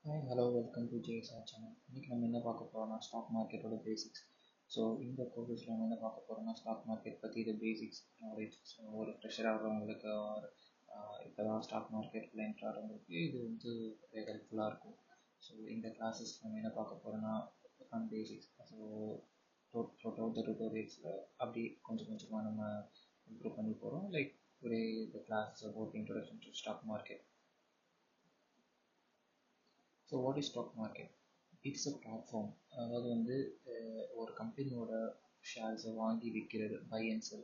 Hi hello welcome to JSR channel. இன்றைக்கி நம்ம என்ன பார்க்க போகிறோம்னா ஸ்டாக் மார்க்கெட்டோட பேசிக்ஸ். ஸோ இந்த கோர்ஸில் நம்ம என்ன பார்க்க போகிறோம்னா ஸ்டாக் மார்க்கெட் பற்றி இது பேசிக்ஸ் நாலேஜ். ஸோ ஒரு ஃப்ரெஷர் ஆகிறவங்களுக்கு ஒரு இப்போ தான் ஸ்டாக் மார்க்கெட்டில் என்ட்ரு ஆகிறவங்களுக்கு இது வந்து ஹெல்ப்ஃபுல்லாக இருக்கும். ஸோ இந்த கிளாஸஸ் நம்ம என்ன பார்க்க போகிறோம்னா பேசிக்ஸ். ஸோ டோட்டல் டுட்டோரியல்ஸில் அப்படி கொஞ்சம் கொஞ்சமாக நம்ம இம்ப்ரூவ் பண்ணி போகிறோம். Like today the class about introduction to stock market. So what is stock market? It's a platform. அதாவது வந்து ஒரு கம்பெனியோட ஷேர்ஸை வாங்கி விற்கிறது, பை அண்ட் செல்.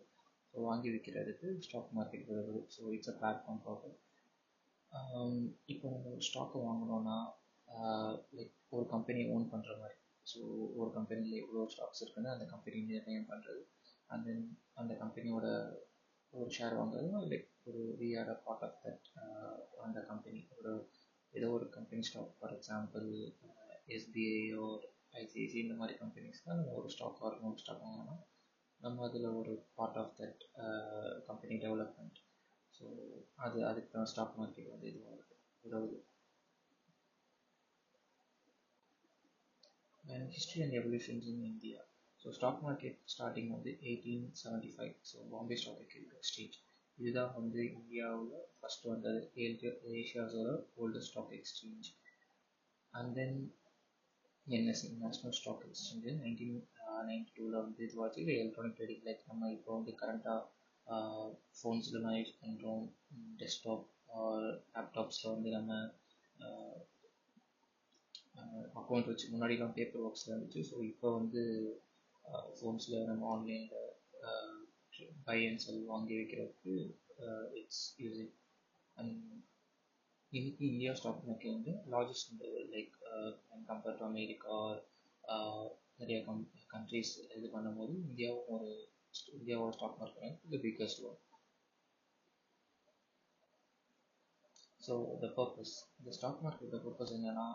ஸோ வாங்கி விற்கிறதுக்கு ஸ்டாக் மார்க்கெட் வருது. So it's a platform problem. இப்போ நம்ம ஒரு ஸ்டாக்கை வாங்கினோன்னா லைக் ஒரு கம்பெனியை ஓன் பண்ணுற மாதிரி. ஸோ ஒரு கம்பெனியில் எவ்வளோ ஸ்டாக்ஸ் இருக்குன்னு அந்த கம்பெனி நிர்ணயம் பண்ணுறது. அண்ட் தென் அந்த கம்பெனியோட ஒரு ஷேர் வாங்குறது, லைக் ஒரு we are a part of that அந்த கம்பெனி. ஒரு ஏதோ ஒரு company stock, for example SBI ஒரு ஐசிஐசி இந்த மாதிரி கம்பெனிஸ் தான் நம்ம ஒரு ஸ்டாக் ஆர் ஒரு ஸ்டாக் வாங்கினோம். நம்ம அதில் ஒரு part of that company development. So அதுக்கு தான் ஸ்டாக் மார்க்கெட் வந்து இதுவாக உதவுது. And history and evolutions in India. So stock market starting வந்து 1875. ஸோ பாம்பே ஸ்டாக் எக்ஸ்சேஞ்ச் இதுதான் வந்து இந்தியாவில் ஃபஸ்ட்டு வந்தது, ஏஷியாஸோட oldest stock exchange. And then NSE national stock exchange 1992 வந்து இதுவாச்சு. இது எலக்ட்ரானிக் ட்ரேடிங். லைக் நம்ம இப்போ வந்து கரண்ட்டாக ஃபோன்ஸில் நம்ம யூஸ் பண்ணுறோம், டெஸ்க்டாப் லேப்டாப்ஸில் வந்து நம்ம அக்கௌண்ட் வச்சு முன்னாடிலாம் பேப்பர் ஒர்க்ஸில் இருந்துச்சு. ஸோ இப்போ வந்து ஃபோன்ஸில் நம்ம ஆன்லைனில் பை அண்ட் செல் வாங்கி வைக்கிறதுக்கு இட்ஸ் யூஸிங். அண்ட் இன்னைக்கு இந்தியா ஸ்டாக் மார்க்கெட் வந்து லார்ஜஸ்ட் இந்த லைக் கம்பேர்ட் டு அமெரிக்கா நிறைய கண்ட்ரிஸ் இது பண்ணும்போது இந்தியாவோட ஸ்டாக் மார்க்கெட் வந்து the biggest one. So the purpose, இந்த ஸ்டாக் மார்க்கெட்டோட பர்பஸ் என்னென்னா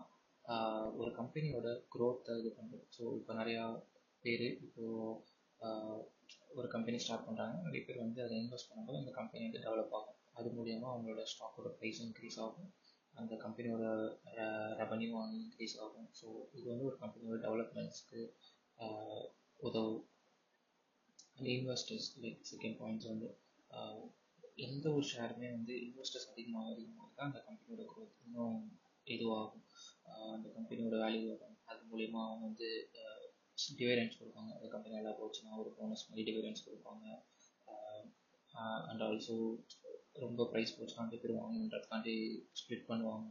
ஒரு கம்பெனியோட க்ரோத்தை இது பண்ணுறது. ஸோ இப்போ நிறையா பேர் இப்போது ஒரு கம்பெனி ஸ்டார்ட் பண்ணுறாங்க. நிறைய பேர் வந்து அதை இன்வெஸ்ட் பண்ணும்போது அந்த கம்பெனி வந்து டெவலப் ஆகும். அது மூலயமா அவங்களோட ஸ்டாக்கோட ப்ரைஸ் இன்க்ரீஸ் ஆகும், அந்த கம்பெனியோட ரெவன்யூ இன்க்ரீஸ் ஆகும். ஸோ இது வந்து ஒரு கம்பெனியோட டெவலப்மெண்ட்ஸ்க்கு உதவும். அந்த இன்வெஸ்டர்ஸ் லைக் செகண்ட் பாயிண்ட்ஸ் வந்து எந்த ஒரு ஷேருமே வந்து இன்வெஸ்டர்ஸ் அதிகமாக தான் அந்த கம்பெனியோட க்ரோத் இன்னும் இதுவாகும், அந்த கம்பெனியோட வேல்யூ வரும். அது மூலயமா அவங்க வந்து டிவிடெண்ட்ஸ் கொடுப்பாங்க. அந்த கம்பெனி நல்லா போச்சுன்னா ஒரு போனஸ் மாதிரி டிவிடெண்ட்ஸ் கொடுப்பாங்க. அண்ட் ஆல்சோ ரொம்ப ப்ரைஸ் போச்சுன்னா 2 பேர் வாங்கணுன்றதுக்காண்டி ஸ்ப்ளிட் பண்ணுவாங்க.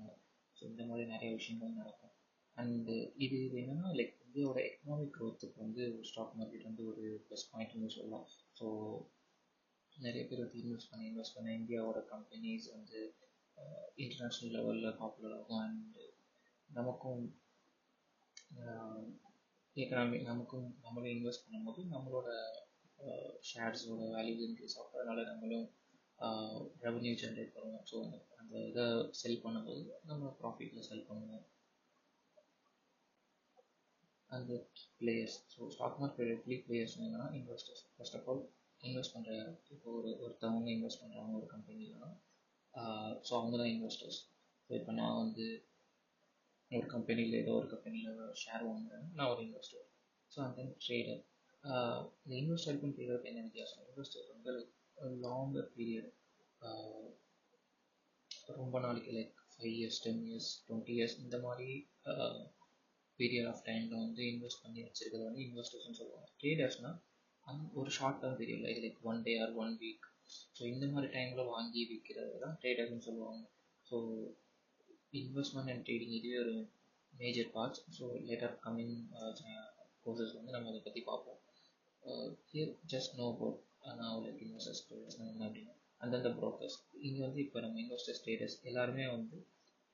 ஸோ இந்த மாதிரி நிறைய விஷயங்கள் நடக்கும். அண்டு இது என்னென்னா லைக் இந்தியாவோட எக்கனாமிக் க்ரோத்துக்கு வந்து ஸ்டாக் மார்க்கெட் வந்து ஒரு ப்ளஸ் பாயிண்ட்னு சொல்லலாம். ஸோ நிறைய பேர் வந்து இன்வெஸ்ட் பண்ண இந்தியாவோட கம்பெனிஸ் வந்து இன்டர்நேஷ்னல் லெவலில் பாப்புலர் ஆகும். அண்டு நமக்கும் நம்மளும் இன்வெஸ்ட் பண்ணும்போது நம்மளோட ஷேர்ஸோட வேல்யூ இன்க்ரீஸ் ஆகும். அதனால் நம்மளும் ரெவன்யூ ஜென்ரேட் பண்ணுவோம். ஸோ அந்த இதை செல் பண்ணும்போது நம்ம ப்ராஃபிட்டில் செல் பண்ணுவோம். அந்த பிளேயர்ஸ், ஸோ ஸ்டாக் மார்க்கெட் எப்படி பிளேயர்ஸ் என்னன்னா investors. First of all invest பண்ணுற இப்போ ஒருத்தவங்க இன்வெஸ்ட் பண்ணுறாங்க ஒரு கம்பெனிலாம். ஸோ அவங்க தான் இன்வெஸ்டர்ஸ். ஸோ இப்போ நான் வந்து ஒரு கம்பெனியில் ஏதோ ஒரு கம்பெனியில் ஷேர் வாங்குறேன், நான் ஒரு investor. So and then trader. இந்த இன்வெஸ்டருக்கும் ட்ரேடருக்கு என்ன வித்தியாசம்? இன்வெஸ்டர் வந்து லாங்கர் பீரியட், ரொம்ப நாளைக்கு லைக் 5 years 10 years 20 years இந்த மாதிரி பீரியட் ஆஃப் டைமில் வந்து இன்வெஸ்ட் பண்ணி வச்சுருக்கிறது வந்து இன்வெஸ்டர்ஸ்னு சொல்லுவாங்க. ட்ரேடர்ஸ்னால் ஒரு short term period like 1 day or 1 week. So இந்த மாதிரி டைமில் வாங்கி விற்கிறது தான் ட்ரேடர்ஸ்னு சொல்லுவாங்க. ஸோ இன்வெஸ்ட்மெண்ட் அண்ட் ட்ரேடிங் இதுவே ஒரு major parts. So later coming courses வந்து நம்ம அதை பற்றி பார்ப்போம். ஹியர் ஜஸ்ட் நோ அபவுட் நான் லைக் இன்வெஸ்டர்ஸ் ட்ரேடர்ஸ் என்ன அப்படின்னு. And then the brokers. இங்கே வந்து இப்போ நம்ம இன்வெஸ்டர்ஸ் ட்ரேடர்ஸ் எல்லாருமே வந்து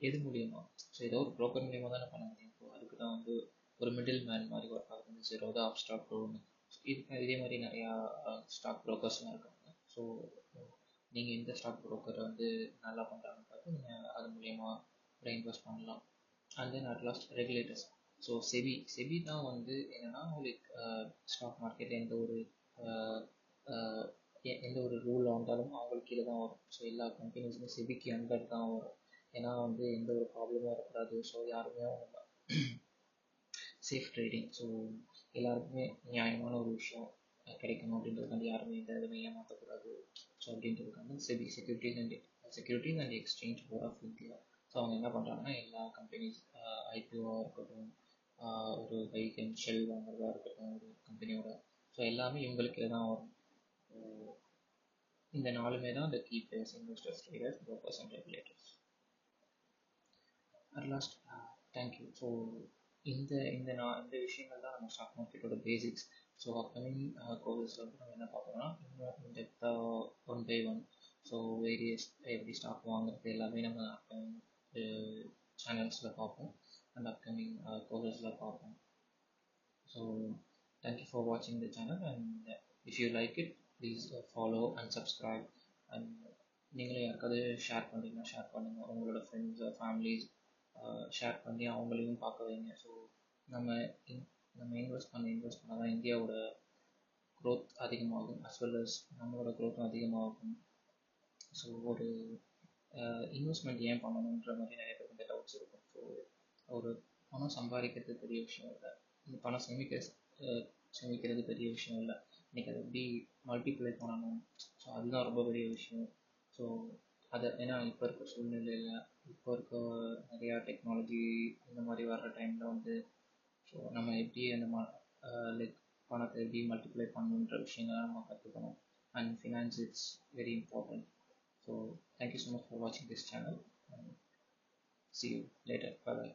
எது மூலியமா, ஸோ ஏதோ ஒரு ப்ரோக்கர் மூலியமாக தானே பண்ண முடியும். இப்போ அதுக்கு தான் வந்து ஒரு மிடில் மேன் மாதிரி ஒர்க் ஆகுது. ஜீரோ தான் ஆப் ஸ்டாக் ப்ரோன்னு இதே மாதிரி நிறையா ஸ்டாக் ப்ரோக்கர்ஸ்லாம் இருக்காங்க. ஸோ நீங்கள் எந்த ஸ்டாக் ப்ரோக்கரை வந்து நல்லா பண்ணுறாங்கன்னு பார்த்து நீங்கள் அது மூலயமா இன்வெஸ்ட் பண்ணலாம். And then at last regulators. So SEBI தான் வந்து என்னென்னா லைக் ஸ்டாக் மார்க்கெட்டில் எந்த ஒரு ரூல் வந்தாலும் அவங்களுக்கு கீழே தான் வரும். ஸோ எல்லா கம்பெனிஸுமே செபிக்கு அண்டர் தான் வரும். ஏன்னா வந்து எந்த ஒரு ப்ராப்ளமும் வரக்கூடாது. ஸோ யாருமே சேஃப் ட்ரேடிங், ஸோ எல்லாருக்குமே நியாயமான ஒரு விஷயம் கிடைக்கணும் அப்படின்றதுக்காண்டி யாருமே எந்த இதுவுமே ஏமாற்றக்கூடாது. ஸோ அப்படின்றதுக்காக SEBI securities and exchange board of India, so அவங்க என்ன பண்ணுறாங்கன்னா எல்லா கம்பெனிஸ் ஐபிஓவாக இருக்கட்டும், ஒரு பைக் அண்ட் ஷெல் வாங்குறதா இருக்கட்டும் ஒரு கம்பெனியோட, ஸோ எல்லாமே இவங்களுக்கு தான் வரும். இந்த நாலுமே தான் இந்த key players, investors, traders, brokers and regulators. At last thank you. So இந்த விஷயங்கள் தான் நம்ம ஸ்டாக் மார்க்கெட்டோட பேசிக்ஸ். ஸோ அப்கமிங் கோர்ஸில் வந்து நம்ம என்ன பார்க்கணும்னா இன்னும் இன்டெப்த்தாக one by one, so various எப்படி ஸ்டாக் வாங்குறது எல்லாமே நம்ம அப்கமிங் சேனல்ஸில் பார்ப்போம் அண்ட் அப்கமிங் கோர்ஸில் பார்ப்போம். So thank you for watching the channel, and if you like it, please follow and subscribe. And நீங்களும் யாருக்காவது ஷேர் பண்ணுறீங்கன்னா ஷேர் பண்ணுங்கள், உங்களோட ஃப்ரெண்ட்ஸ் ஃபேமிலிஸ் ஷேர் பண்ணி அவங்களையும் பார்க்க வைங்க. ஸோ நம்ம நம்ம இன்வெஸ்ட் பண்ணால் தான் இந்தியாவோட க்ரோத் அதிகமாகும், அஸ் வெல் அஸ் நம்மளோட க்ரோத்தும் அதிகமாகும். ஸோ ஒரு இன்வெஸ்ட்மெண்ட் ஏன் பண்ணணுன்ற மாதிரி நிறைய பேருக்கு இந்த டவுட்ஸ் இருக்கும். ஸோ ஒரு பணம் சம்பாதிக்கிறது பெரிய விஷயம் இல்லை, இந்த பணம் சேமிக்கிறது பெரிய விஷயம் இல்லை, இன்றைக்கி அதை எப்படி மல்டிப்ளை பண்ணணும், ஸோ அதுதான் ரொம்ப பெரிய விஷயம். ஸோ அதை ஏன்னா இப்போ இருக்க சூழ்நிலையில், இப்போ இருக்க நிறையா டெக்னாலஜி இந்த மாதிரி வர்ற டைமில் வந்து ஸோ நம்ம எப்படி அந்த லைக் பணத்தை எப்படி மல்டிப்ளை பண்ணணுன்ற விஷயங்களை நம்ம கற்றுக்கணும். And finance it's very important. So thank you so much for watching this channel, and see you later. Bye bye.